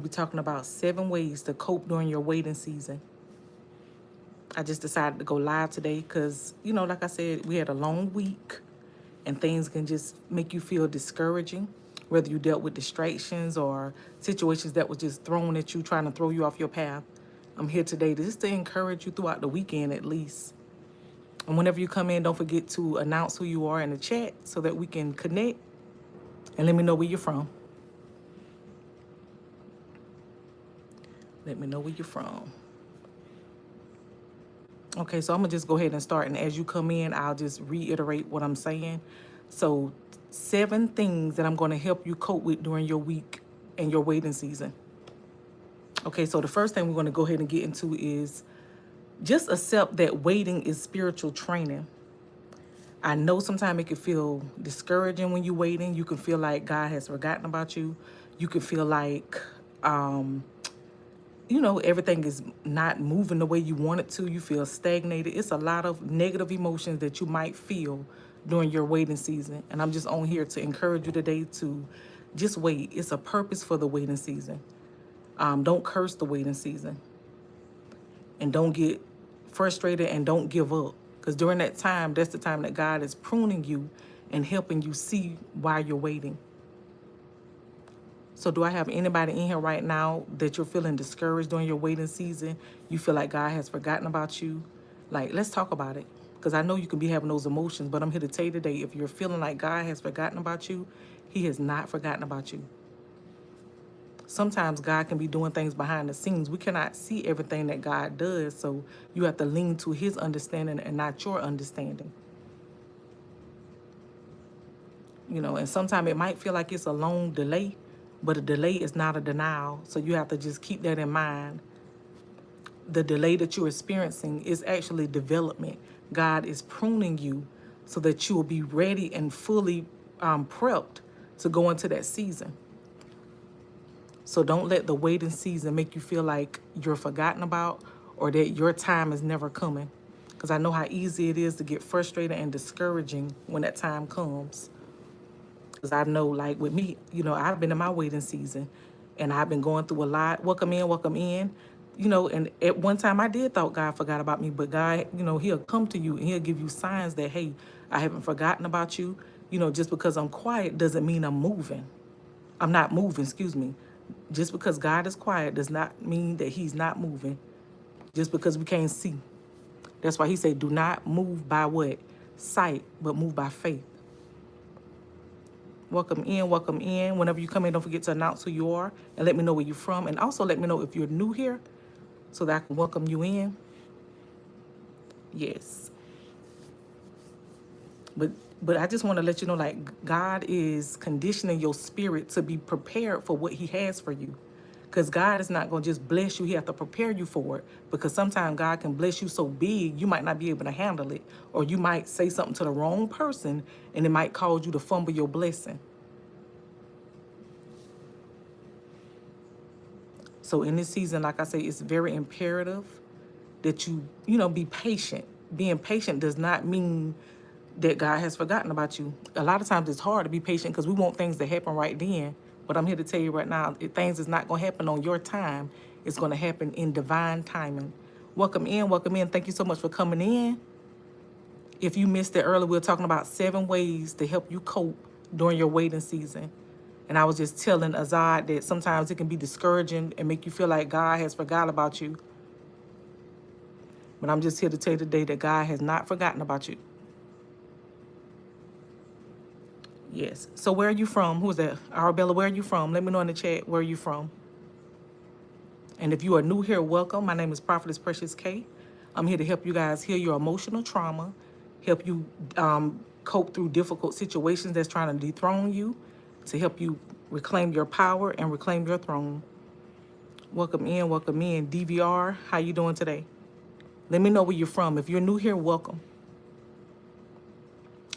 We're talking about 7 ways to cope during your waiting season. I just decided to go live today because, like I said, we had a long week and things can just make you feel discouraging, whether you dealt with distractions or situations that was just thrown at you, trying to throw you off your path. I'm here today just to encourage you throughout the weekend at least. And whenever you come in, don't forget to announce who you are in the chat so that we can connect and let me know where you're from. Let me know where you're from. Okay, so I'm gonna just go ahead and start. And as you come in, I'll just reiterate what I'm saying. So, 7 things that I'm gonna help you cope with during your week and your waiting season. Okay, so the first thing we're gonna go ahead and get into is just accept that waiting is spiritual training. I know sometimes it can feel discouraging when you're waiting. You can feel like God has forgotten about you. You can feel like everything is not moving the way you want it to. You feel stagnated. It's a lot of negative emotions that you might feel during your waiting season. And I'm just on here to encourage you today to just wait. It's a purpose for the waiting season. Don't curse the waiting season. And don't get frustrated and don't give up. Because during that time, that's the time that God is pruning you and helping you see why you're waiting. So do I have anybody in here right now that you're feeling discouraged during your waiting season? You feel like God has forgotten about you? Like, let's talk about it. Because I know you can be having those emotions, but I'm here to tell you today, if you're feeling like God has forgotten about you, he has not forgotten about you. Sometimes God can be doing things behind the scenes. We cannot see everything that God does, so you have to lean to his understanding and not your understanding. And sometimes it might feel like it's a long delay, but a delay is not a denial. So you have to just keep that in mind. The delay that you're experiencing is actually development. God is pruning you so that you will be ready and fully prepped to go into that season. So don't let the waiting season make you feel like you're forgotten about or that your time is never coming. Because I know how easy it is to get frustrated and discouraging when that time comes. Because I know, like with me, I've been in my waiting season and I've been going through a lot. Welcome in, welcome in. And at one time I did thought God forgot about me, but God, he'll come to you and he'll give you signs that, hey, I haven't forgotten about you. Just because I'm quiet doesn't mean I'm moving. I'm not moving, excuse me. Just because God is quiet does not mean that he's not moving. Just because we can't see. That's why he said, do not move by what? Sight, but move by faith. Welcome in, welcome in. Whenever you come in, don't forget to announce who you are and let me know where you're from. And also let me know if you're new here so that I can welcome you in. Yes. But I just want to let you know, like, God is conditioning your spirit to be prepared for what he has for you. Because God is not going to just bless you. He has to prepare you for it. Because sometimes God can bless you so big, you might not be able to handle it. Or you might say something to the wrong person, and it might cause you to fumble your blessing. So in this season, like I say, it's very imperative that you be patient. Being patient does not mean that God has forgotten about you. A lot of times it's hard to be patient because we want things to happen right then. But I'm here to tell you right now, things is not going to happen on your time. It's going to happen in divine timing. Welcome in, welcome in. Thank you so much for coming in. If you missed it earlier, we were talking about 7 ways to help you cope during your waiting season. And I was just telling Azad that sometimes it can be discouraging and make you feel like God has forgot about you. But I'm just here to tell you today that God has not forgotten about you. Yes. So where are you from? Who's that? Arabella, where are you from? Let me know in the chat where are you from. And if you are new here, welcome. My name is Prophetess Precious K. I'm here to help you guys heal your emotional trauma, help you cope through difficult situations that's trying to dethrone you, to help you reclaim your power and reclaim your throne. Welcome in, welcome in. DVR, how you doing today? Let me know where you're from. If you're new here, welcome.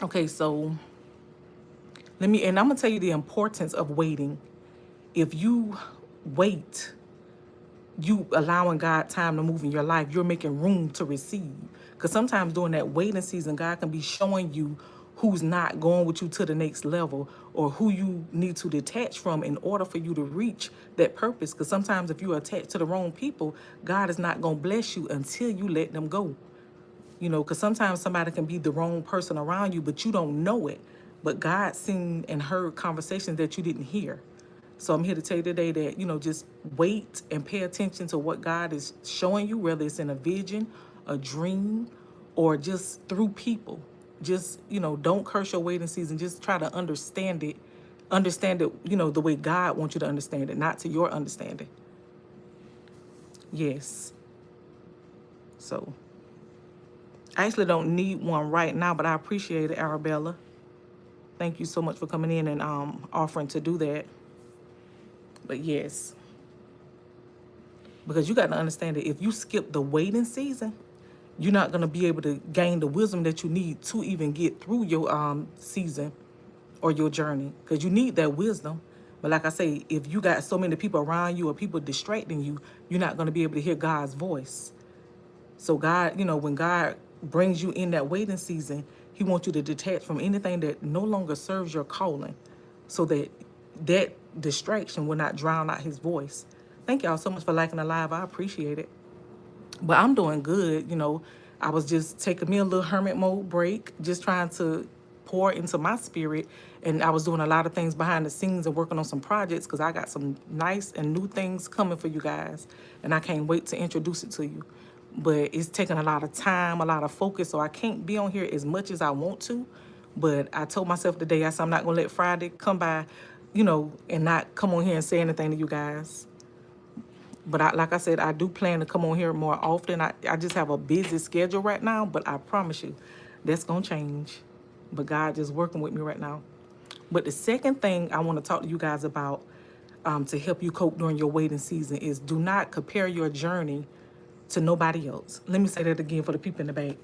Okay, so I'm gonna tell you the importance of waiting. If you wait, you allowing God time to move in your life. You're making room to receive. Because sometimes during that waiting season, God can be showing you who's not going with you to the next level, or who you need to detach from in order for you to reach that purpose. Because sometimes if you're attached to the wrong people, God is not going to bless you until you let them go. You know, because sometimes somebody can be the wrong person around you, but you don't know it. But God seen and heard conversations that you didn't hear. So I'm here to tell you today that, you know, just wait and pay attention to what God is showing you, whether it's in a vision, a dream, or just through people. Just, you know, don't curse your waiting season. Just try to understand it, you know, the way God wants you to understand it, not to your understanding. Yes. So I actually don't need one right now, but I appreciate it, Arabella. Thank you so much for coming in and offering to do that. But yes, because you got to understand that if you skip the waiting season, you're not going to be able to gain the wisdom that you need to even get through your season or your journey, because you need that wisdom. But like I say, if you got so many people around you or people distracting you, you're not going to be able to hear God's voice. So God, you know, when God brings you in that waiting season, he wants you to detach from anything that no longer serves your calling, so that that distraction will not drown out his voice. Thank y'all so much for liking the live. I appreciate it. But I'm doing good, you know. I was just taking me a little hermit mode break, just trying to pour into my spirit. And I was doing a lot of things behind the scenes and working on some projects, because I got some nice and new things coming for you guys. And I can't wait to introduce it to you. But it's taking a lot of time, a lot of focus, so I can't be on here as much as I want to. But I told myself today, I said I'm not going to let Friday come by, you know, and not come on here and say anything to you guys. But like I said, I do plan to come on here more often. I just have a busy schedule right now, but I promise you, that's going to change. But God just working with me right now. But the second thing I want to talk to you guys about, to help you cope during your waiting season, is do not compare your journey to nobody else. Let me say that again for the people in the back.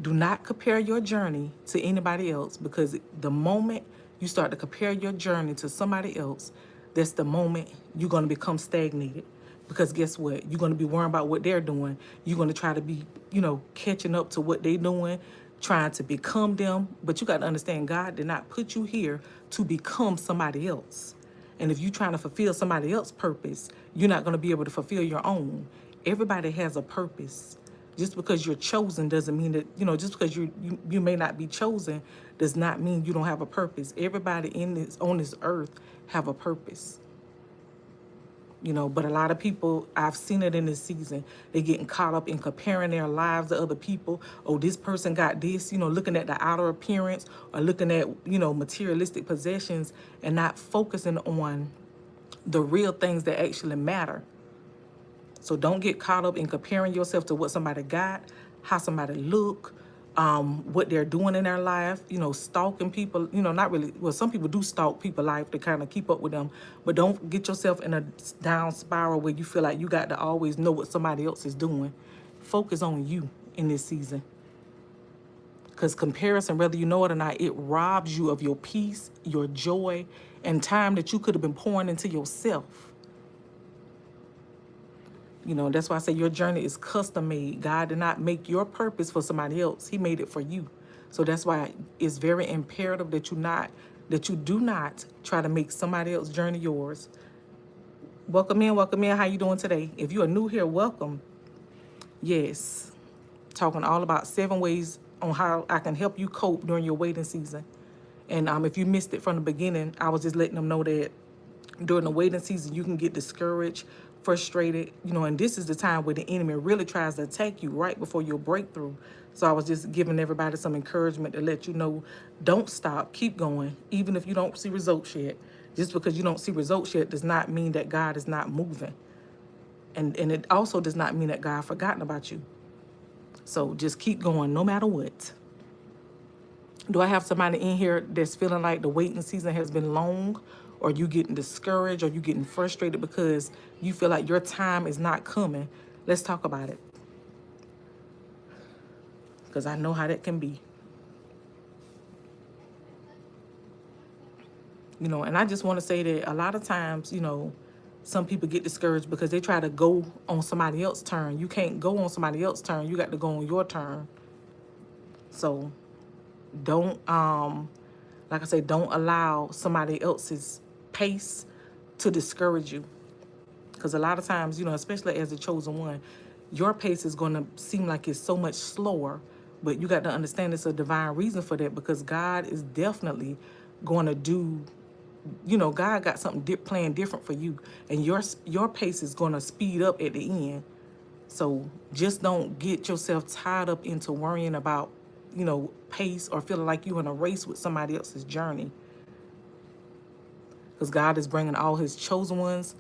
Do not compare your journey to anybody else, because the moment you start to compare your journey to somebody else, that's the moment you're going to become stagnated. Because guess what? You're going to be worrying about what they're doing. You're going to try to be, you know, catching up to what they're doing, trying to become them. But you got to understand, God did not put you here to become somebody else. And if you're trying to fulfill somebody else's purpose, you're not going to be able to fulfill your own. Everybody has a purpose. Just because you're chosen doesn't mean that, you know, just because you may not be chosen does not mean you don't have a purpose. Everybody on this earth have a purpose. You know, but a lot of people, I've seen it in this season, they're getting caught up in comparing their lives to other people. Oh, this person got this, you know, looking at the outer appearance, or looking at, you know, materialistic possessions, and not focusing on the real things that actually matter. So don't get caught up in comparing yourself to what somebody got, how somebody look, what they're doing in their life, you know, stalking people, you know, not really, well, some people do stalk people's life to kind of keep up with them, but don't get yourself in a down spiral where you feel like you got to always know what somebody else is doing. Focus on you in this season. Because comparison, whether you know it or not, it robs you of your peace, your joy, and time that you could have been pouring into yourself. You know, that's why I say your journey is custom made. God did not make your purpose for somebody else. He made it for you. So that's why it's very imperative that you do not try to make somebody else's journey yours. Welcome in, welcome in. How you doing today? If you are new here, welcome. Yes. Talking all about 7 ways on how I can help you cope during your waiting season. And if you missed it from the beginning, I was just letting them know that during the waiting season, you can get discouraged, frustrated, you know, and this is the time where the enemy really tries to attack you right before your breakthrough. So I was just giving everybody some encouragement to let you know, don't stop, keep going, even if you don't see results yet. Just because you don't see results yet does not mean that God is not moving. And it also does not mean that God forgotten about you. So just keep going no matter what. Do I have somebody in here that's feeling like the waiting season has been long, or you getting discouraged, or you getting frustrated because you feel like your time is not coming? Let's talk about it. Because I know how that can be. You know, and I just want to say that a lot of times, you know, some people get discouraged because they try to go on somebody else's turn. You can't go on somebody else's turn. You got to go on your turn. So Don't, like I said, don't allow somebody else's pace to discourage you. Because a lot of times, especially as the chosen one, your pace is going to seem like it's so much slower. But you got to understand it's a divine reason for that, because God is definitely going to do, God got something planned different for you. And your pace is going to speed up at the end. So just don't get yourself tied up into worrying about, pace, or feeling like you're in a race with somebody else's journey. Because God is bringing all his chosen ones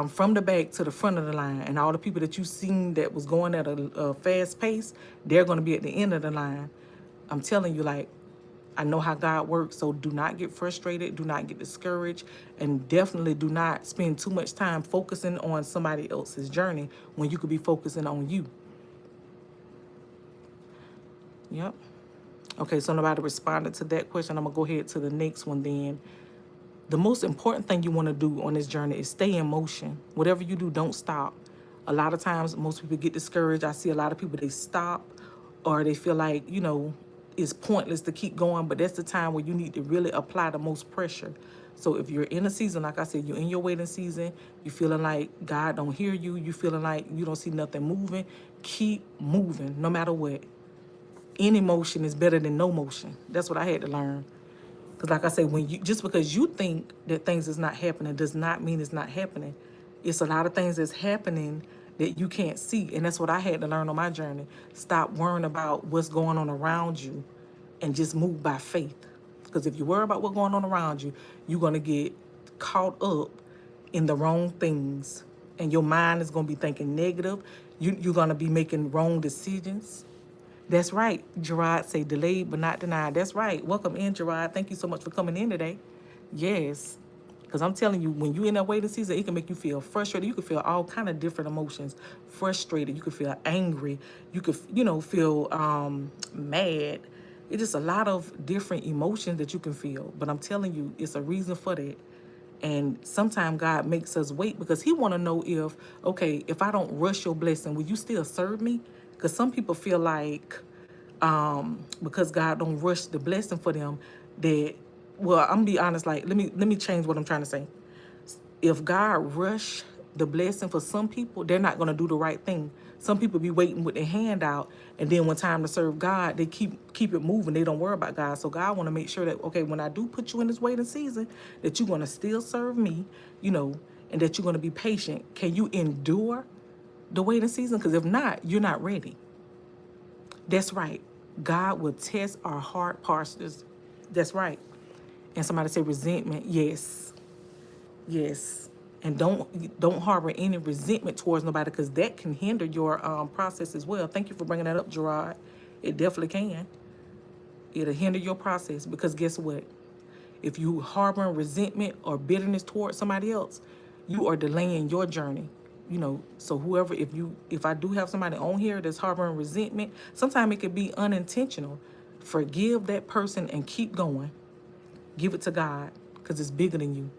from the back to the front of the line. And all the people that you've seen that was going at a fast pace, they're going to be at the end of the line. I'm telling you, like, I know how God works, so do not get frustrated, do not get discouraged, and definitely do not spend too much time focusing on somebody else's journey when you could be focusing on you. Yep. Okay, so nobody responded to that question. I'm going to go ahead to the next one then. The most important thing you want to do on this journey is stay in motion. Whatever you do, don't stop. A lot of times, most people get discouraged. I see a lot of people, they stop, or they feel like, it's pointless to keep going, but that's the time where you need to really apply the most pressure. So if you're in a season, like I said, you're in your waiting season, you're feeling like God don't hear you, you feeling like you don't see nothing moving, keep moving no matter what. Any motion is better than no motion. That's what I had to learn. Because like I say, just because you think that things is not happening does not mean it's not happening. It's a lot of things that's happening that you can't see. And that's what I had to learn on my journey. Stop worrying about what's going on around you and just move by faith. Because if you worry about what's going on around you, you're going to get caught up in the wrong things. And your mind is going to be thinking negative. You're going to be making wrong decisions. That's right. Gerard say delayed but not denied. That's right. Welcome in, Gerard. Thank you so much for coming in today. Yes. Because I'm telling you, when you're in that waiting season, it can make you feel frustrated. You can feel all kind of different emotions. Frustrated. You can feel angry. You could, feel mad. It's just a lot of different emotions that you can feel. But I'm telling you, it's a reason for that. And sometimes God makes us wait because he want to know if I don't rush your blessing, will you still serve me? Because some people feel like because God don't rush the blessing for them, that, well, I'm gonna be honest, like, let me change what I'm trying to say. If God rush the blessing for some people, they're not gonna do the right thing. Some people be waiting with their hand out, and then when time to serve God, they keep it moving. They don't worry about God. So God want to make sure that, okay, when I do put you in this waiting season, that you're gonna still serve me, and that you're gonna be patient. Can you endure the waiting season? Because if not, you're not ready. That's right. God will test our heart postures. That's right. And somebody say resentment. Yes. Yes. And don't harbor any resentment towards nobody, because that can hinder your process as well. Thank you for bringing that up, Gerard. It definitely can. It'll hinder your process, because guess what? If you harboring resentment or bitterness towards somebody else, you are delaying your journey. So whoever, if I do have somebody on here that's harboring resentment, sometimes it could be unintentional. Forgive that person and keep going. Give it to God, because it's bigger than you.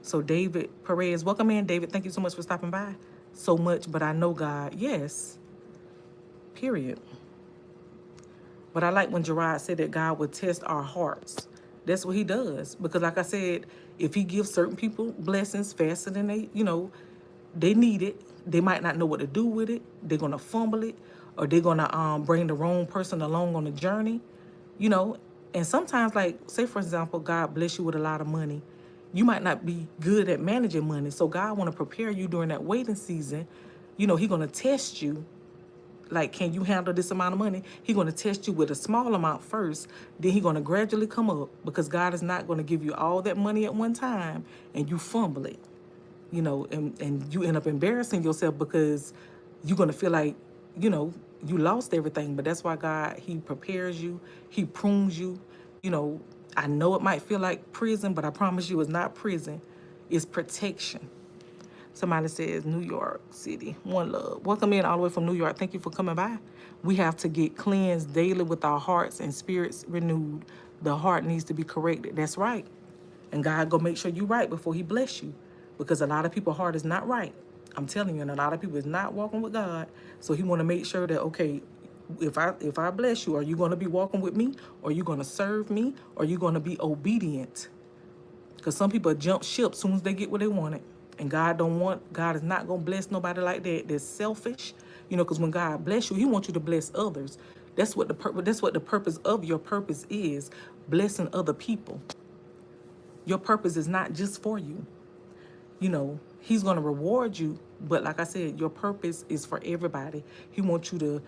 So David Perez, welcome in, David. Thank you so much for stopping by. So much, but I know God. Yes. Period. But I like when Gerard said that God would test our hearts. That's what he does. Because like I said, if he gives certain people blessings faster than they need it, they might not know what to do with it. They're going to fumble it, or they're going to bring the wrong person along on the journey, And sometimes, like, say, for example, God bless you with a lot of money. You might not be good at managing money. So God want to prepare you during that waiting season. He's going to test you. Like, can you handle this amount of money? He's going to test you with a small amount first. Then he's going to gradually come up, because God is not going to give you all that money at one time and you fumble it. And you end up embarrassing yourself, because you're going to feel like, you lost everything. But that's why God, he prepares you. He prunes you. I know it might feel like prison, but I promise you it's not prison. It's protection. Somebody says New York City, one love. Welcome in all the way from New York. Thank you for coming by. We have to get cleansed daily with our hearts and spirits renewed. The heart needs to be corrected. That's right. And God go make sure you right before he bless you. Because a lot of people's heart is not right. I'm telling you, and a lot of people is not walking with God. So he want to make sure that, okay, If I bless you, are you going to be walking with me? Or are you going to serve me? Or are you going to be obedient? Because some people jump ship as soon as they get what they wanted. And God is not going to bless nobody like that. That's selfish. Because when God bless you, he wants you to bless others. That's what the purpose of your purpose is, blessing other people. Your purpose is not just for you. He's going to reward you. But like I said, your purpose is for everybody. He wants you to,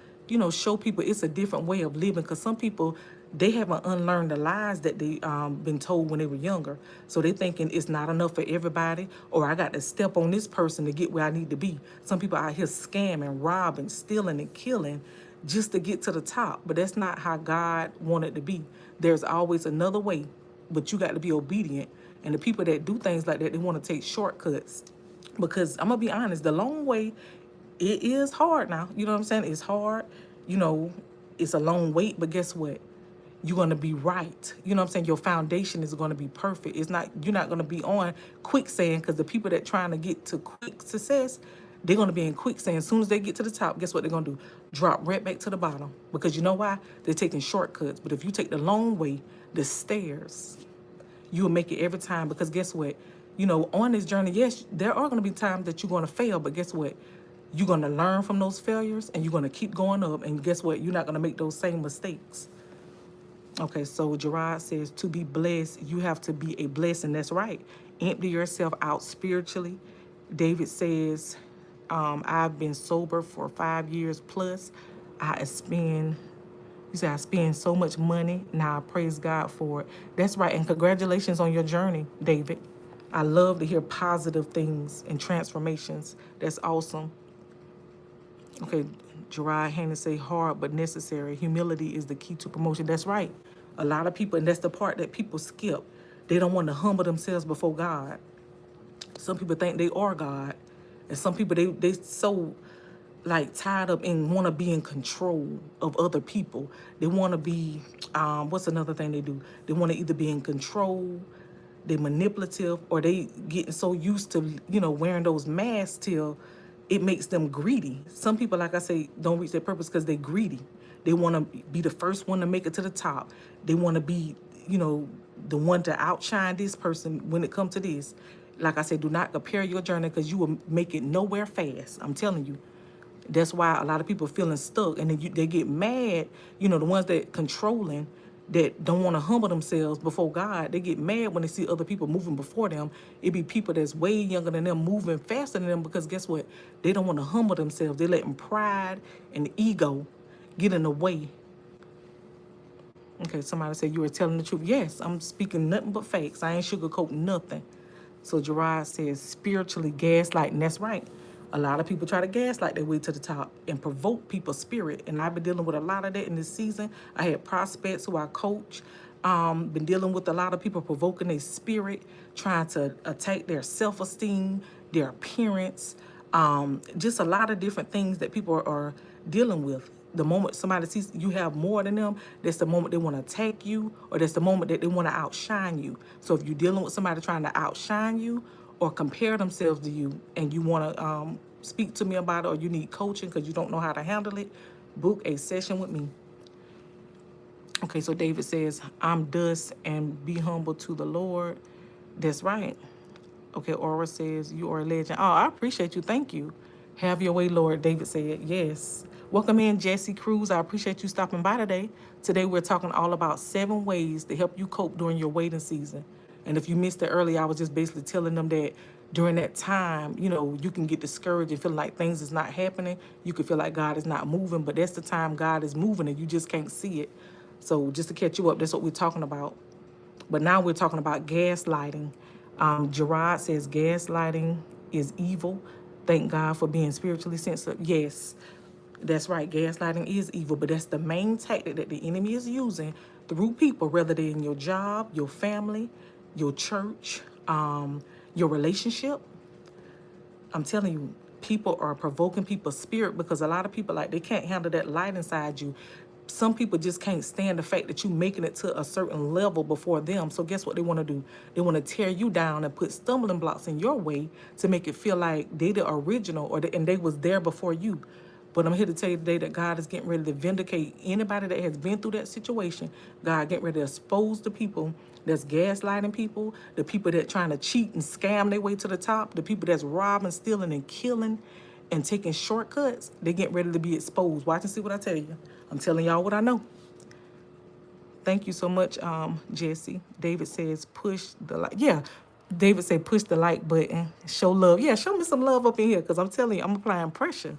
show people it's a different way of living. Because some people, they haven't unlearned the lies that they been told when they were younger. So they thinking it's not enough for everybody, or I got to step on this person to get where I need to be. Some people out here scamming, robbing, stealing, and killing just to get to the top. But that's not how God wanted to be. There's always another way, but you got to be obedient. And the people that do things like that, they want to take shortcuts. Because I'm going to be honest, the long way, it is hard now. You know what I'm saying? It's hard. It's a long wait, but guess what? You're going to be right. You know what I'm saying? Your foundation is going to be perfect. You're not going to be on quicksand, because the people that trying to get to quick success, they're going to be in quicksand. As soon as they get to the top, guess what they're going to do? Drop right back to the bottom. Because you know why? They're taking shortcuts. But if you take the long way, the stairs, you'll make it every time. Because guess what? On this journey, yes, there are going to be times that you're going to fail. But guess what? You're going to learn from those failures, and you're going to keep going up. And guess what? You're not going to make those same mistakes. Okay, so Gerard says, to be blessed, you have to be a blessing. That's right. Empty yourself out spiritually. David says, I've been sober for 5 years plus. I spend so much money. Now I praise God for it. That's right. And congratulations on your journey, David. I love to hear positive things and transformations. That's awesome. Okay, Gerard Hannon say, hard but necessary. Humility is the key to promotion. That's right. A lot of people, and that's the part that people skip. They don't want to humble themselves before God. Some people think they are God. And some people, they so tied up and want to be in control of other people. They want to be, what's another thing they do? They want to either be in control, they're manipulative, or they getting so used to, wearing those masks till it makes them greedy. Some people, like I say, don't reach their purpose because they're greedy. They want to be the first one to make it to the top. They want to be, the one to outshine this person when it comes to this. Like I said, do not compare your journey, because you will make it nowhere fast. I'm telling you. That's why a lot of people feeling stuck, and then they get mad. The ones that controlling, that don't want to humble themselves before God, they get mad when they see other people moving before them. It be people that's way younger than them moving faster than them, because guess what? They don't want to humble themselves. They're letting pride and ego get in the way. Okay, somebody said you were telling the truth. Yes, I'm speaking nothing but facts. I ain't sugarcoating nothing. So Gerard says spiritually gaslighting. That's right. A lot of people try to gaslight their way to the top and provoke people's spirit. And I've been dealing with a lot of that in this season. I had prospects who I coach. Been dealing with a lot of people provoking their spirit, trying to attack their self-esteem, their appearance, just a lot of different things that people are dealing with. The moment somebody sees you have more than them, that's the moment they want to attack you, or that's the moment that they want to outshine you. So if you're dealing with somebody trying to outshine you or compare themselves to you, and you want to speak to me about it, or you need coaching because you don't know how to handle it, book a session with me. Okay, so David says, I'm dust and be humble to the Lord. That's right. Okay, Aura says, you are a legend. Oh, I appreciate you. Thank you. Have your way, Lord. David said, yes. Welcome in, Jesse Cruz. I appreciate you stopping by today. Today, we're talking all about 7 ways to help you cope during your waiting season. And if you missed it earlier, I was just basically telling them that during that time, you can get discouraged and feel like things is not happening. You can feel like God is not moving, but that's the time God is moving and you just can't see it. So just to catch you up, that's what we're talking about. But now we're talking about gaslighting. Gerard says gaslighting is evil. Thank God for being spiritually sensitive. Yes, that's right. Gaslighting is evil, but that's the main tactic that the enemy is using through people, whether they're in your job, your family, your church, your relationship. I'm telling you, people are provoking people's spirit, because a lot of people, they can't handle that light inside you. Some people just can't stand the fact that you're making it to a certain level before them. So guess what they want to do? They want to tear you down and put stumbling blocks in your way to make it feel like they the original, and they was there before you. But I'm here to tell you today that God is getting ready to vindicate anybody that has been through that situation. God getting ready to expose the people that's gaslighting people, the people that trying to cheat and scam their way to the top, the people that's robbing, stealing, and killing and taking shortcuts. They getting ready to be exposed. Watch and see what I tell you. I'm telling y'all what I know. Thank you so much, Jesse. David says push the like. Yeah, David said push the like button. Show love. Yeah, show me some love up in here because I'm telling you, I'm applying pressure.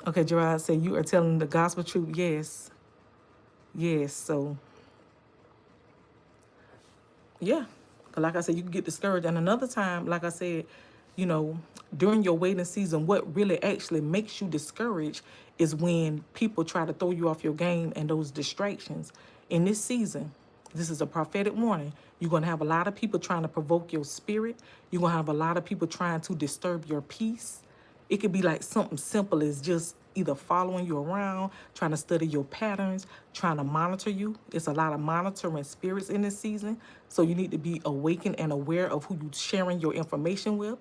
Okay, Gerard said you are telling the gospel truth. Yes. Yes. So, yeah. 'Cause like I said, you can get discouraged. And another time, like I said, you know, during your waiting season, what really actually makes you discouraged is when people try to throw you off your game and those distractions. In this season, this is a prophetic warning. You're going to have a lot of people trying to provoke your spirit. You're going to have a lot of people trying to disturb your peace. It could be like something simple as just either following you around, trying to study your patterns, trying to monitor you. It's a lot of monitoring spirits in this season. So you need to be awakened and aware of who you're sharing your information with.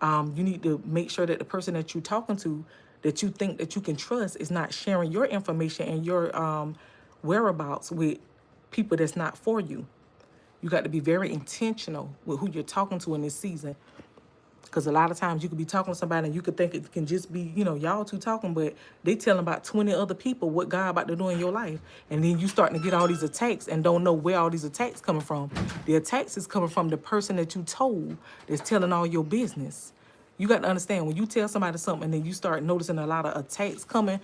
You need to make sure that the person that you're talking to, that you think that you can trust, is not sharing your information and your whereabouts with people that's not for you. You got to be very intentional with who you're talking to in this season. Because a lot of times you could be talking to somebody and you could think it can just be, y'all two talking, but they telling about 20 other people what God about to do in your life. And then you starting to get all these attacks and don't know where all these attacks coming from. The attacks is coming from the person that you told that's telling all your business. You got to understand, when you tell somebody something and then you start noticing a lot of attacks coming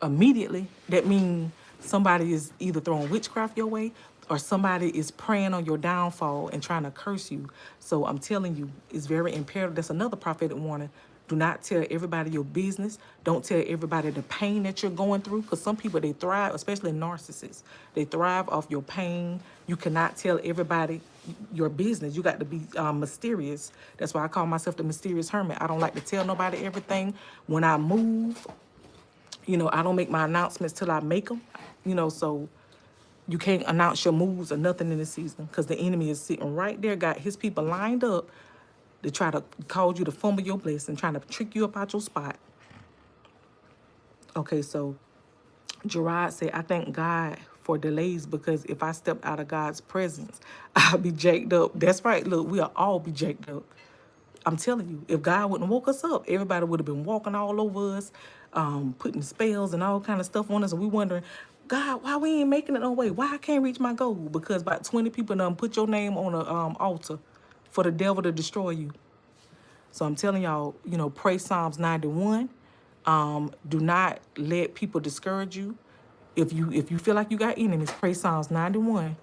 immediately, that means somebody is either throwing witchcraft your way or somebody is preying on your downfall and trying to curse you. So I'm telling you, it's very imperative. That's another prophetic warning. Do not tell everybody your business. Don't tell everybody the pain that you're going through, because some people, they thrive, especially narcissists. They thrive off your pain. You cannot tell everybody your business. You got to be mysterious. That's why I call myself the mysterious hermit. I don't like to tell nobody everything. When I move, I don't make my announcements till I make them. So you can't announce your moves or nothing in this season, because the enemy is sitting right there, got his people lined up to try to cause you to fumble your blessing, trying to trick you up out your spot. Okay, so Gerard said, I thank God for delays, because if I stepped out of God's presence, I'll be jacked up. That's right. Look, we'll all be jacked up. I'm telling you, if God wouldn't woke us up, everybody would have been walking all over us, putting spells and all kind of stuff on us. And we wondering, God, why we ain't making it no way? Why I can't reach my goal? Because about 20 people done put your name on a altar for the devil to destroy you. So I'm telling y'all, pray Psalms 91. Do not let people discourage you. If you feel like you got enemies, pray Psalms 91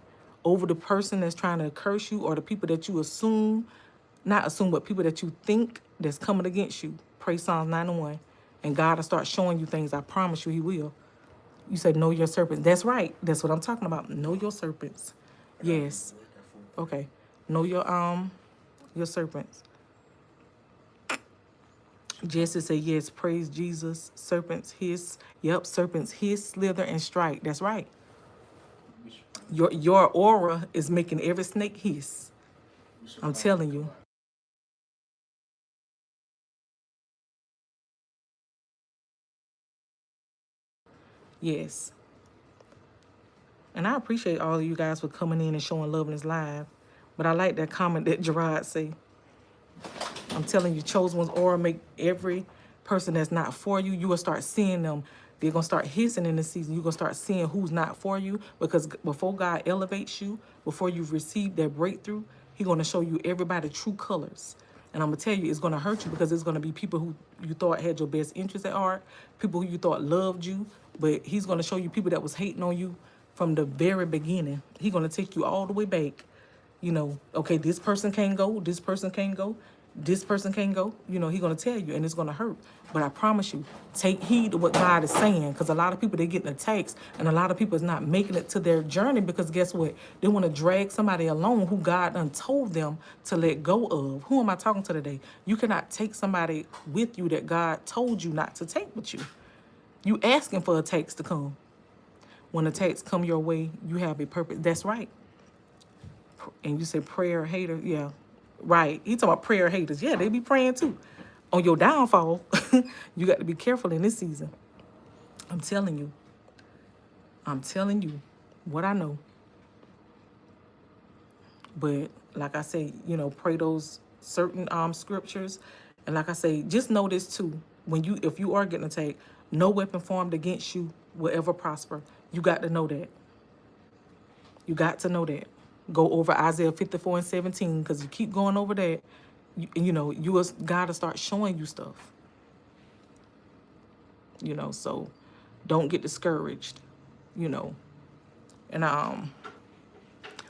over the person that's trying to curse you, or the people that you not assume, but people that you think that's coming against you. Pray Psalms 91. And God will start showing you things. I promise you, he will. You said know your serpents. That's right. That's what I'm talking about. Know your serpents. Yes. Okay. Know your serpents. Jesse said, yes, praise Jesus. Serpents hiss. Yep, serpents hiss, slither, and strike. That's right. Your aura is making every snake hiss. I'm telling you. Yes. And I appreciate all of you guys for coming in and showing love in this live. But I like that comment that Gerard say. I'm telling you, chosen one's aura make every person that's not for you, you will start seeing them. They're going to start hissing in this season. You're going to start seeing who's not for you, because before God elevates you, before you've received that breakthrough, he's going to show you everybody's true colors. And I'm going to tell you, it's going to hurt you, because it's going to be people who you thought had your best interest at heart, people who you thought loved you, but he's going to show you people that was hating on you from the very beginning. He's going to take you all the way back. Okay, this person can't go, this person can't go, this person can't go. He's going to tell you, and it's going to hurt. But I promise you, take heed to what God is saying, because a lot of people, they're getting attacks, and a lot of people is not making it to their journey, because guess what? They want to drag somebody along who God done told them to let go of. Who am I talking to today? You cannot take somebody with you that God told you not to take with you. You asking for attacks to come. When attacks come your way, you have a purpose. That's right. And you say prayer hater, yeah, right. He talking about prayer haters. Yeah, they be praying too. On your downfall, you got to be careful in this season. I'm telling you. I'm telling you what I know. But like I say, you know, pray those certain scriptures. And like I say, just know this too. When you if you are getting attacked, no weapon formed against you will ever prosper. You got to know that. You got to know that. Go over Isaiah 54 and 17, because you keep going over that, you know, God to start showing you stuff. You know, so don't get discouraged, you know. And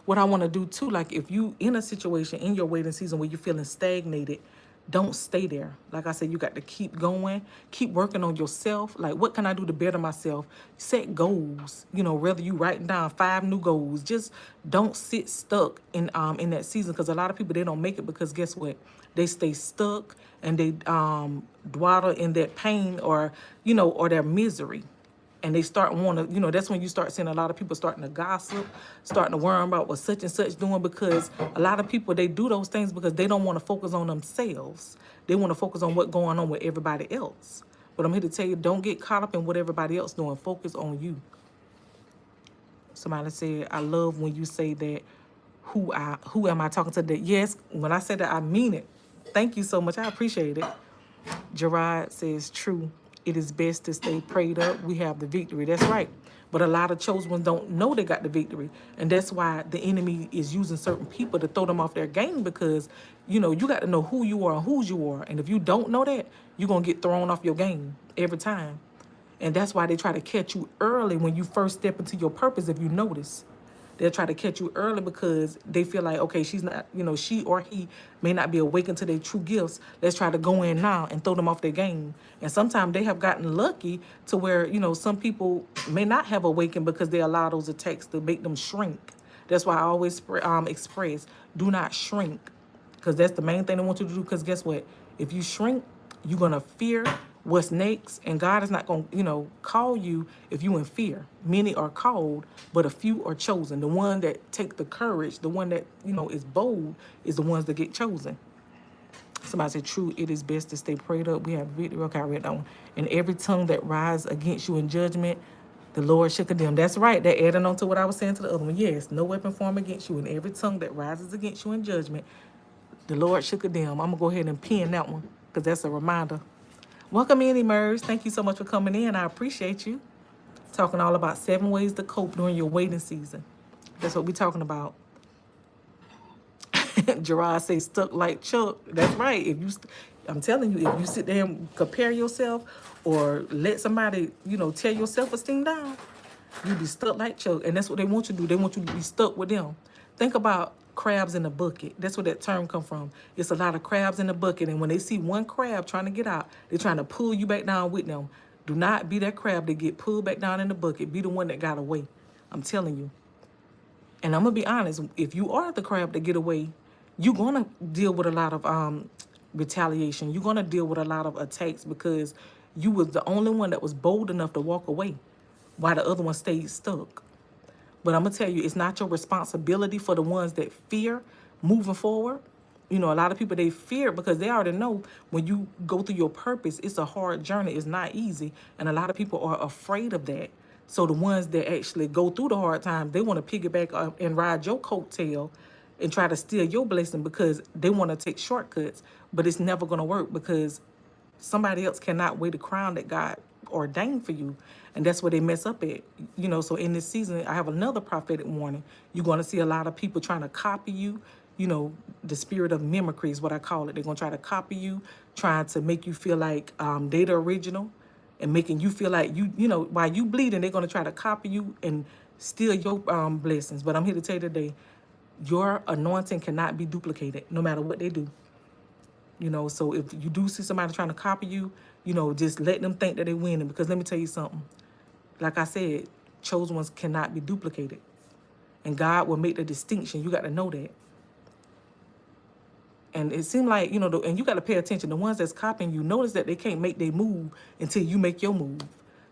what I want to do too, like if you in a situation in your waiting season where you're feeling stagnated, don't stay there. Like I said, you got to keep going, keep working on yourself. Like, what can I do to better myself? Set goals. You know, whether you writing down 5 new goals, just don't sit stuck in that season. Because a lot of people, they don't make it because guess what? They stay stuck and they dwell in that pain, or you know, or their misery. And they start want to, you know, that's when you start seeing a lot of people starting to gossip, starting to worry about what such and such doing, because a lot of people, they do those things because they don't want to focus on themselves. They want to focus on what's going on with everybody else. But I'm here to tell you, don't get caught up in what everybody else doing. Focus on you. Somebody said, I love when you say that, who am I talking to? That yes, when I said that, I mean it. Thank you so much. I appreciate it. Gerard says, true. It is best to stay prayed up. We have the victory. That's right. But a lot of chosen ones don't know they got the victory. And that's why the enemy is using certain people to throw them off their game, because, you know, you got to know who you are and whose you are. And if you don't know that, you're going to get thrown off your game every time. And that's why they try to catch you early when you first step into your purpose, if you notice. They'll try to catch you early because they feel like, okay, she's not, you know, she or he may not be awakened to their true gifts. Let's try to go in now and throw them off their game. And sometimes they have gotten lucky to where, you know, some people may not have awakened because they allow those attacks to make them shrink. That's why I always express, do not shrink. Because that's the main thing they want you to do. Because guess what? If you shrink, you're going to fear what's next. And God is not going to, you know, call you if you in fear. Many are called, but a few are chosen. The one that take the courage, the one that, you know, is bold, is the ones that get chosen. Somebody said, true, it is best to stay prayed up. We have victory. Okay, I read that one. And every tongue that rise against you in judgment, the Lord shall condemn. That's right. That added on to what I was saying to the other one. Yes, no weapon formed against you. And every tongue that rises against you in judgment, the Lord shall condemn. I'm going to go ahead and pin that one because that's a reminder. Welcome in, Emerge. Thank you so much for coming in. I appreciate you. Talking all about 7 ways to cope during your waiting season. That's what we're talking about. Gerard say stuck like Chuck. That's right. If you, I'm telling you, if you sit there and compare yourself or let somebody, you know, tear your self-esteem down, you be stuck like Chuck. And that's what they want you to do. They want you to be stuck with them. Think about crabs in a bucket. That's where that term come from. It's a lot of crabs in the bucket. And when they see one crab trying to get out, they're trying to pull you back down with them. Do not be that crab that get pulled back down in the bucket. Be the one that got away. I'm telling you. And I'm going to be honest. If you are the crab that get away, you're going to deal with a lot of retaliation. You're going to deal with a lot of attacks because you was the only one that was bold enough to walk away while the other one stayed stuck. But I'm going to tell you, it's not your responsibility for the ones that fear moving forward. You know, a lot of people, they fear because they already know when you go through your purpose, it's a hard journey. It's not easy. And a lot of people are afraid of that. So the ones that actually go through the hard times, they want to piggyback up and ride your coattail and try to steal your blessing because they want to take shortcuts. But it's never going to work because somebody else cannot wear the crown that God ordained for you. And that's where they mess up at. You know, so in this season, I have another prophetic warning. You're going to see a lot of people trying to copy you. You know, the spirit of mimicry is what I call it. They're going to try to copy you, trying to make you feel like they the original and making you feel like you know, while you bleeding, they're going to try to copy you and steal your blessings. But I'm here to tell you today, your anointing cannot be duplicated no matter what they do. You know, so if you do see somebody trying to copy you, you know, just let them think that they're winning. Because let me tell you something. Like I said, chosen ones cannot be duplicated. And God will make the distinction. You got to know that. And it seemed like, you know, and you got to pay attention. The ones that's copying you, notice that they can't make their move until you make your move.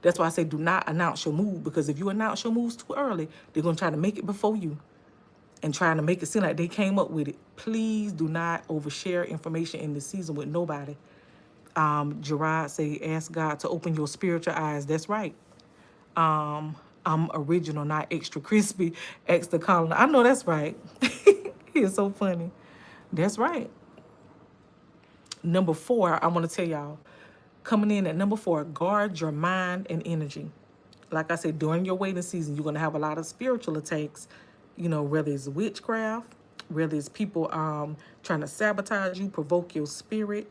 That's why I say do not announce your move. Because if you announce your moves too early, they're going to try to make it before you. And trying to make it seem like they came up with it. Please do not overshare information in this season with nobody. Gerard say, ask God to open your spiritual eyes. That's right. I'm original, not extra crispy, extra color. I know that's right. It's so funny. That's right. Number 4, I want to tell y'all, coming in at number 4, guard your mind and energy. Like I said, during your waiting season, you're going to have a lot of spiritual attacks, whether it's witchcraft, whether it's people trying to sabotage you, provoke your spirit,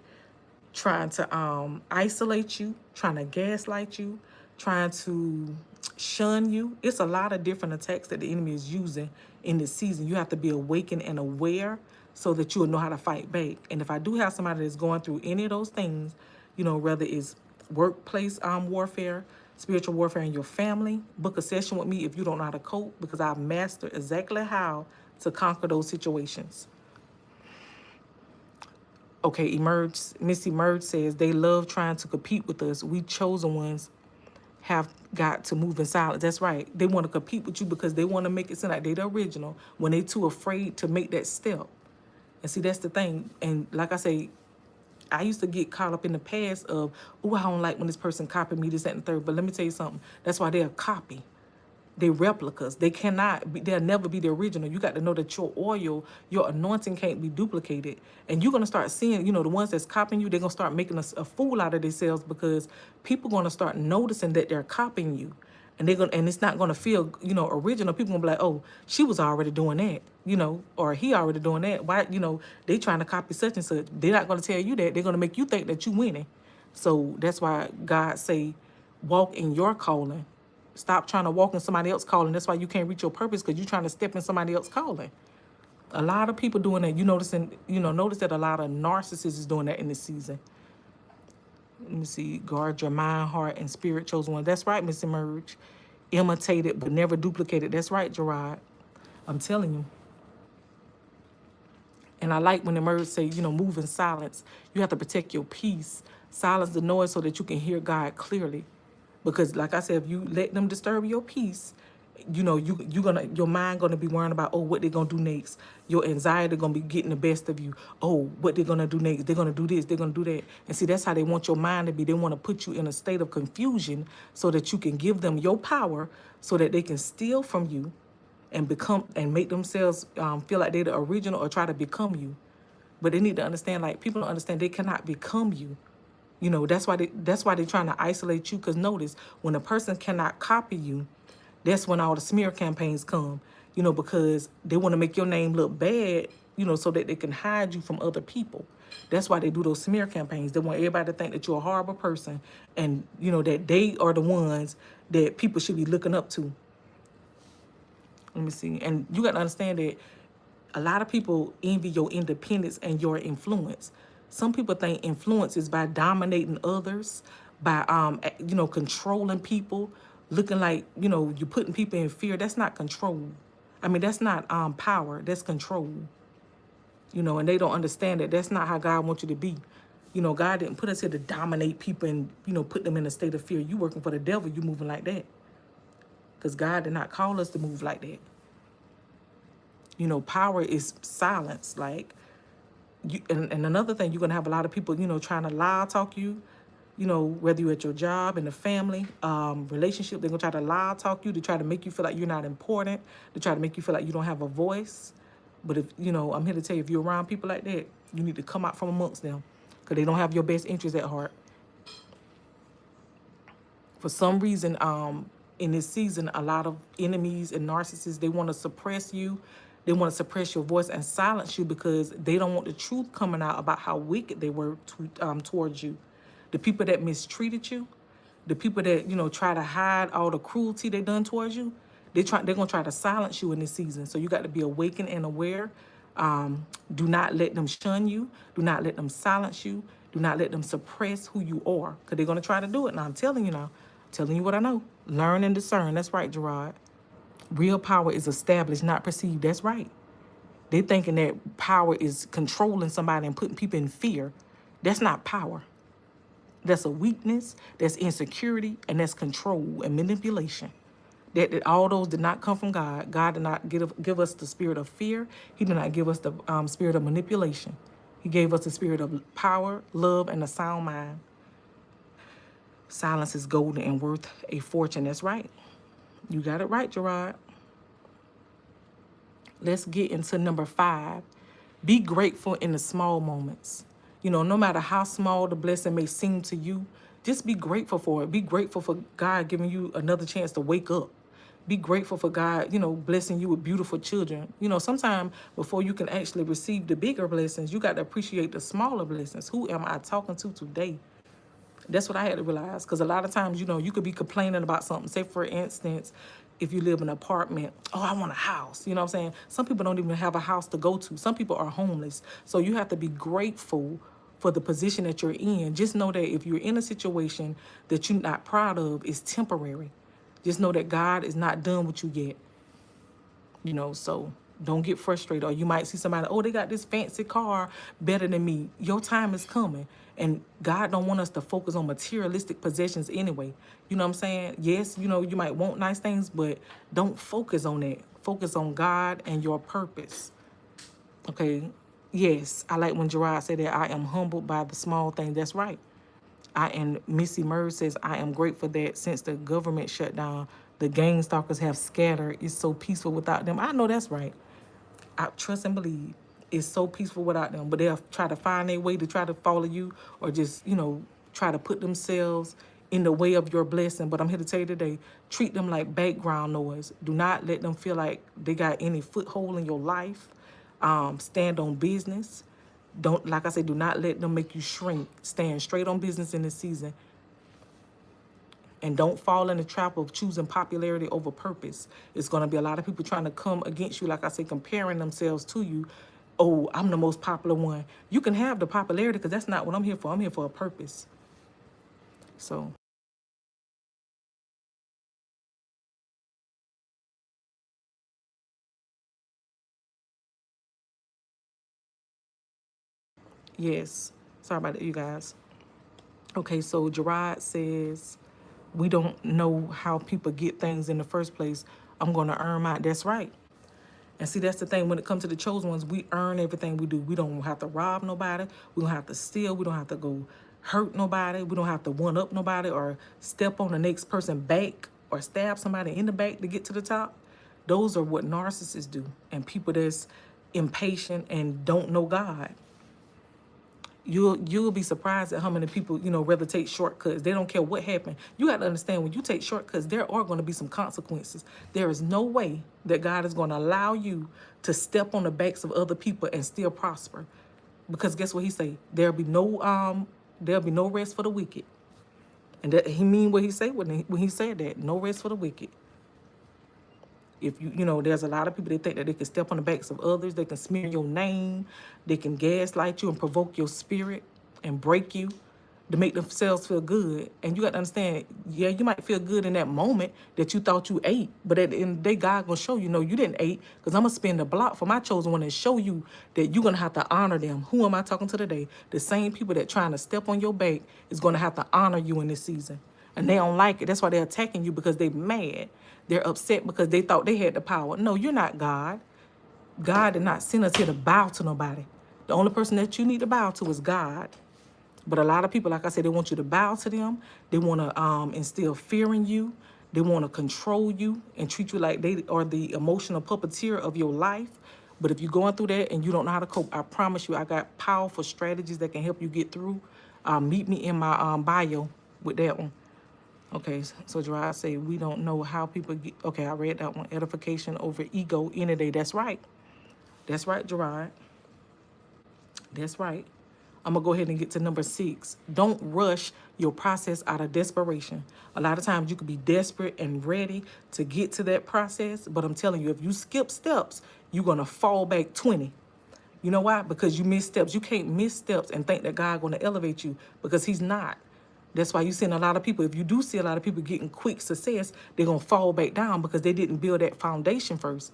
trying to isolate you, trying to gaslight you, trying to shun you. It's a lot of different attacks that the enemy is using in this season. You have to be awakened and aware so that you'll know how to fight back. And if I do have somebody that's going through any of those things, whether it's workplace warfare, spiritual warfare in your family, book a session with me if you don't know how to cope, because I've mastered exactly how to conquer those situations. Okay, Miss Emerge says they love trying to compete with us. We chosen ones have got to move in silence. That's right. They want to compete with you because they want to make it seem like they're the original when they too afraid to make that step. And see, that's the thing. And like I say, I used to get caught up in the past of, oh, I don't like when this person copied me, this, that, and the third. But let me tell you something. That's why they're a copy. They're replicas. They'll never be the original. You got to know that your oil, your anointing can't be duplicated. And you're going to start seeing, the ones that's copying you, they're going to start making a fool out of themselves because people going to start noticing that they're copying you. And it's not going to feel, original. People going to be like, oh, she was already doing that, or he already doing that. Why, they trying to copy such and such. They're not going to tell you that. They're going to make you think that you winning. So that's why God say, walk in your calling. Stop trying to walk in somebody else's calling. That's why you can't reach your purpose, because you're trying to step in somebody else's calling. A lot of people doing that. Notice that a lot of narcissists is doing that in this season. Let me see. Guard your mind, heart, and spirit, chosen one. That's right, Miss Emerge. Imitate it, but never duplicate it. That's right, Gerard. I'm telling you. And I like when Emerge say, move in silence. You have to protect your peace. Silence the noise so that you can hear God clearly. Because like I said, if you let them disturb your peace, your mind gonna be worrying about, oh, what they're gonna do next. Your anxiety gonna be getting the best of you. Oh, what they're gonna do next. They're gonna do this, they're gonna do that. And see, that's how they want your mind to be. They want to put you in a state of confusion so that you can give them your power so that they can steal from you and make themselves feel like they're the original or try to become you. But they need to understand, like, people don't understand they cannot become you. That's why they're trying to isolate you. Because notice, when a person cannot copy you, that's when all the smear campaigns come, because they want to make your name look bad, so that they can hide you from other people. That's why they do those smear campaigns. They want everybody to think that you're a horrible person and, that they are the ones that people should be looking up to. Let me see. And you got to understand that a lot of people envy your independence and your influence. Some people think influence is by dominating others, by controlling people, looking like, you're putting people in fear. That's not control. I mean, that's not power. That's control. And they don't understand that that's not how God wants you to be. God didn't put us here to dominate people and, put them in a state of fear. You working for the devil, you moving like that. Because God did not call us to move like that. Power is silence. Like, and another thing, you're going to have a lot of people, trying to lie talk you, whether you're at your job, in the family, relationship, they're going to try to lie talk you to try to make you feel like you're not important, to try to make you feel like you don't have a voice. But if, I'm here to tell you, if you're around people like that, you need to come out from amongst them because they don't have your best interests at heart. For some reason, in this season, a lot of enemies and narcissists, they want to suppress you. They want to suppress your voice and silence you because they don't want the truth coming out about how wicked they were towards you. The people that mistreated you, the people that, try to hide all the cruelty they done towards you, they're going to try to silence you in this season. So you got to be awakened and aware. Do not let them shun you. Do not let them silence you. Do not let them suppress who you are because they're going to try to do it. Now, I'm telling you now. Telling you what I know. Learn and discern. That's right, Gerard. Real power is established, not perceived. That's right. They thinking that power is controlling somebody and putting people in fear. That's not power. That's a weakness. That's insecurity, and that's control and manipulation. That all those did not come from God. God did not give us the spirit of fear. He did not give us the spirit of manipulation. He gave us the spirit of power, love, and a sound mind. Silence is golden and worth a fortune. That's right. You got it right, Gerard. Let's get into number 5. Be grateful in the small moments. You know, no matter how small the blessing may seem to you, just be grateful for it. Be grateful for God giving you another chance to wake up. Be grateful for God, blessing you with beautiful children. Sometimes before you can actually receive the bigger blessings, you got to appreciate the smaller blessings. Who am I talking to today? That's what I had to realize. Because a lot of times, you could be complaining about something. Say, for instance, if you live in an apartment, oh, I want a house. You know what I'm saying? Some people don't even have a house to go to. Some people are homeless. So you have to be grateful for the position that you're in. Just know that if you're in a situation that you're not proud of, it's temporary. Just know that God is not done with you yet. So don't get frustrated. Or you might see somebody, oh, they got this fancy car better than me. Your time is coming. And God don't want us to focus on materialistic possessions anyway. You know what I'm saying? Yes, you might want nice things, but don't focus on that. Focus on God and your purpose. Okay? Yes, I like when Gerard said that I am humbled by the small thing. That's right. And Missy Murs says, I am grateful that since the government shut down, the gang stalkers have scattered. It's so peaceful without them. I know that's right. I trust and believe it's so peaceful without them. But they'll try to find their way to try to follow you or just, try to put themselves in the way of your blessing. But I'm here to tell you today, treat them like background noise. Do not let them feel like they got any foothold in your life. Stand on business. Don't, like I said, do not let them make you shrink. Stand straight on business in this season. And don't fall in the trap of choosing popularity over purpose. It's going to be a lot of people trying to come against you, like I said, comparing themselves to you. Oh, I'm the most popular one. You can have the popularity because that's not what I'm here for. I'm here for a purpose. So. Yes. Sorry about that, you guys. Okay, so Gerard says, we don't know how people get things in the first place. I'm going to earn mine. That's right. And see, that's the thing. When it comes to the chosen ones, we earn everything we do. We don't have to rob nobody. We don't have to steal. We don't have to go hurt nobody. We don't have to one-up nobody or step on the next person back or stab somebody in the back to get to the top. Those are what narcissists do. And people that's impatient and don't know God. You'll be surprised at how many people, rather take shortcuts. They don't care what happened. You got to understand, when you take shortcuts, there are going to be some consequences. There is no way that God is going to allow you to step on the backs of other people and still prosper. Because guess what he say? There'll be no rest for the wicked. And that he mean what he say when he said that. No rest for the wicked. If there's a lot of people that think that they can step on the backs of others, they can smear your name, they can gaslight you and provoke your spirit and break you to make themselves feel good. And you got to understand, yeah, you might feel good in that moment that you thought you ate, but at the end of the day, God gonna show you, no, you didn't eat, because I'm gonna spin the block for my chosen one and show you that you're gonna have to honor them. Who am I talking to today? The same people that trying to step on your back is gonna have to honor you in this season. And they don't like it. That's why they're attacking you, because they mad. They're upset because they thought they had the power. No, you're not God. God did not send us here to bow to nobody. The only person that you need to bow to is God. But a lot of people, like I said, they want you to bow to them. They want to instill fear in you. They want to control you and treat you like they are the emotional puppeteer of your life. But if you're going through that and you don't know how to cope, I promise you, I got powerful strategies that can help you get through. Meet me in my bio with that one. Okay, so Gerard say, we don't know how people get, okay, I read that one. Edification over ego any day. That's right. That's right, Gerard. That's right. I'm going to go ahead and get to number 6. Don't rush your process out of desperation. A lot of times you could be desperate and ready to get to that process, but I'm telling you, if you skip steps, you're going to fall back 20. You know why? Because you miss steps. You can't miss steps and think that God's going to elevate you, because he's not. That's why you're seeing a lot of people, if you do see a lot of people getting quick success, they're going to fall back down because they didn't build that foundation first.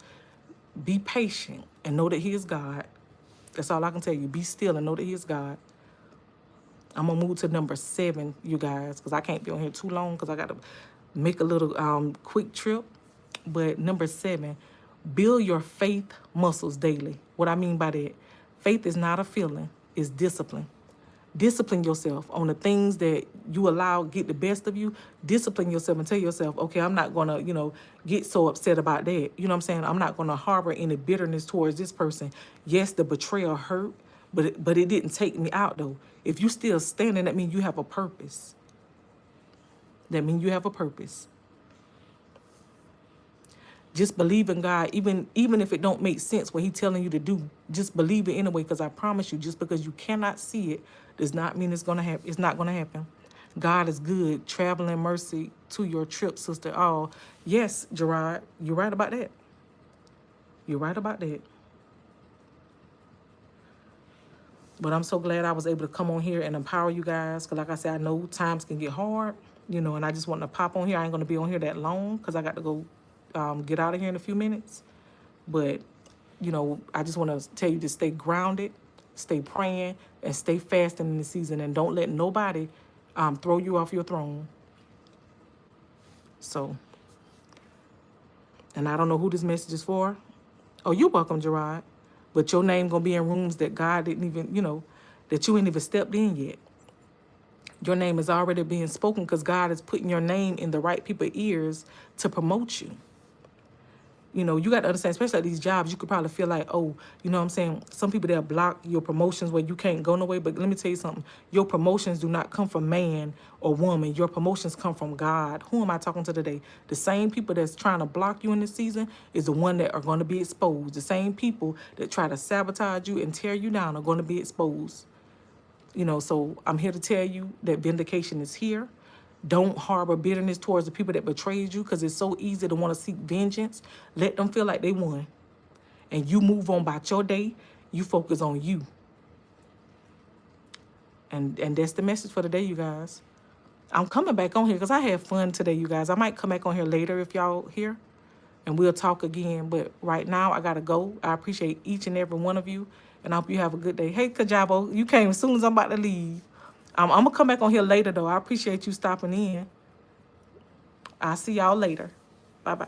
Be patient and know that he is God. That's all I can tell you. Be still and know that he is God. I'm going to move to number 7, you guys, because I can't be on here too long because I got to make a little quick trip. But number 7, build your faith muscles daily. What I mean by that, faith is not a feeling, it's discipline. Discipline yourself on the things that you allow get the best of you. Discipline yourself and tell yourself, okay, I'm not gonna, get so upset about that. You know what I'm saying? I'm not gonna harbor any bitterness towards this person. Yes, the betrayal hurt, but it didn't take me out though. If you still standing, that means you have a purpose. That means you have a purpose. Just believe in God, even if it don't make sense what He telling you to do. Just believe it anyway, because I promise you, just because you cannot see it does not mean it's gonna happen. It's not gonna happen. God is good. Traveling mercy to your trip, sister. Oh, yes, Gerard, you're right about that. You're right about that. But I'm so glad I was able to come on here and empower you guys. Because like I said, I know times can get hard, and I just want to pop on here. I ain't going to be on here that long because I got to go get out of here in a few minutes. But, I just want to tell you to stay grounded, stay praying, and stay fasting in the season. And don't let nobody throw you off your throne. So, and I don't know who this message is for. Oh, you're welcome, Gerard. But your name going to be in rooms that God didn't even, that you ain't even stepped in yet. Your name is already being spoken because God is putting your name in the right people's ears to promote you. You got to understand, especially at these jobs, you could probably feel like, oh, you know what I'm saying? Some people, they'll block your promotions where you can't go nowhere. But let me tell you something. Your promotions do not come from man or woman. Your promotions come from God. Who am I talking to today? The same people that's trying to block you in this season is the one that are going to be exposed. The same people that try to sabotage you and tear you down are going to be exposed. So I'm here to tell you that vindication is here. Don't harbor bitterness towards the people that betrayed you, because it's so easy to want to seek vengeance. Let them feel like they won. And you move on about your day. You focus on you. And that's the message for today, you guys. I'm coming back on here because I had fun today, you guys. I might come back on here later if y'all here. And we'll talk again. But right now, I got to go. I appreciate each and every one of you. And I hope you have a good day. Hey, Kajabo, you came as soon as I'm about to leave. I'm going to come back on here later, though. I appreciate you stopping in. I'll see y'all later. Bye-bye.